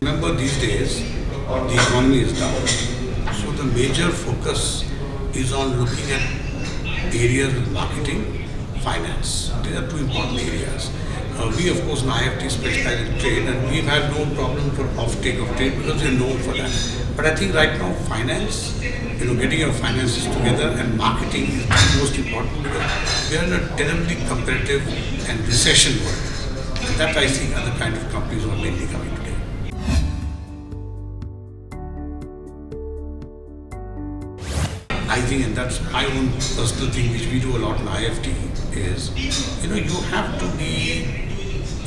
Remember, these days the economy is down, so the major focus is on looking at areas with marketing, finance. These are two important areas. We of course in IFT specialize in trade, and we've had no problem for off-take of trade because we're known for that. But I think right now finance, getting your finances together and marketing is the most important because we are in a terribly competitive and recession world. And that I think are the kind of companies who are mainly coming today. I think, and that's my own personal thing which we do a lot in IFT, is, you have to be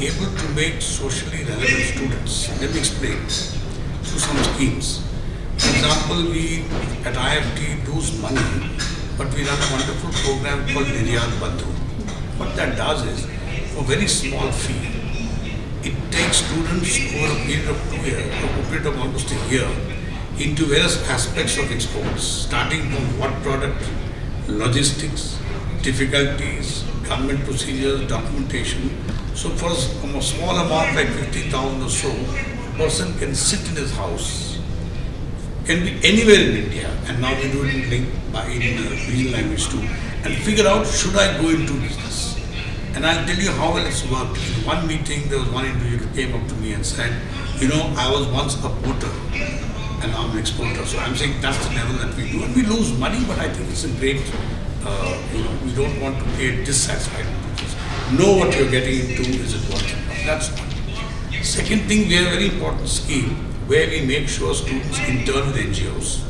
able to make socially relevant students. Let me explain. Through some schemes. For example, we at IFT lose money, but we run a wonderful program called Niryat Bandhu. What that does is, for a very small fee, it takes students over a period of 2 years, or a period of almost a year, into various aspects of exports, starting from what product, logistics, difficulties, government procedures, documentation. So for a small amount like 50,000 or so, a person can sit in his house, can be anywhere in India, and now we do it in regional language too, and figure out, should I go into business? And I'll tell you how well it's worked. In one meeting, there was one individual who came up to me and said, I was once a porter, and now I'm an exporter. So I'm saying that's the level that we do. And we lose money, but I think it's a great, we don't want to create dissatisfied people. Know what you're getting into, is it worth it? That's one. Second thing, we have a very important scheme where we make sure students intern with NGOs.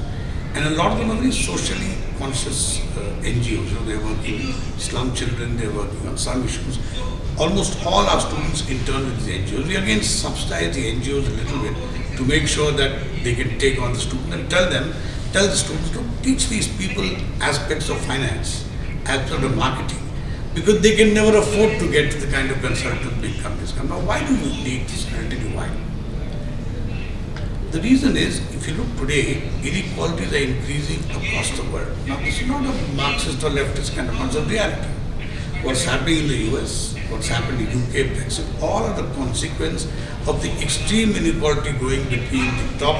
And a lot of them are very socially conscious NGOs. They're working with slum children, they're working on some issues. Almost all our students intern with the NGOs. We again subsidize the NGOs a little bit to make sure that they can take on the student and tell the students to teach these people aspects of finance, aspects of marketing, because they can never afford to get to the kind of consultant big companies come. Now, why do you need this? I'll tell you why. The reason is, if you look today, inequalities are increasing across the world. Now, this is not a Marxist or leftist kind of concept of reality. What's happening in the US, what's happening in UK, Brexit, all are the consequence of the extreme inequality going between the top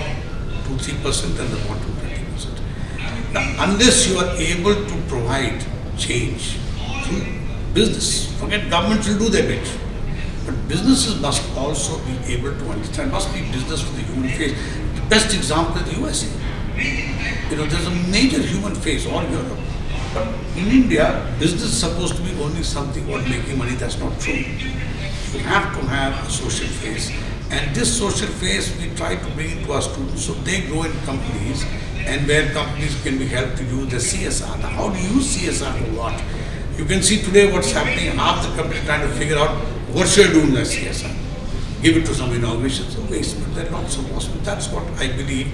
2-3% and the bottom 20%. Now, unless you are able to provide change through business, forget governments will do their bit, but businesses must also be able to understand, must be business with the human face. The best example is the USA. There's a major human face all Europe. But in India, business is supposed to be only something about making money. That's not true. You have to have a social face. And this social face we try to bring into our students so they grow in companies, and where companies can be helped to use the CSR. Now, how do you use CSR for what? You can see today what's happening. Half the companies trying to figure out what should I do in the CSR. Give it to some innovation. It's a waste, but there are lots of possible. That's what I believe.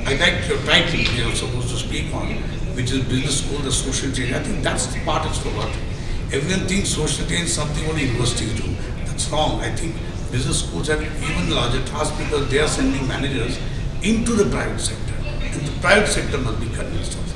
I like your title you're supposed to speak on, which is business school, the social change. I think that's the part that's forgotten. Everyone thinks social change is something only universities do. That's wrong. I think business schools have even larger task because they are sending managers into the private sector. And the private sector must be convinced of that.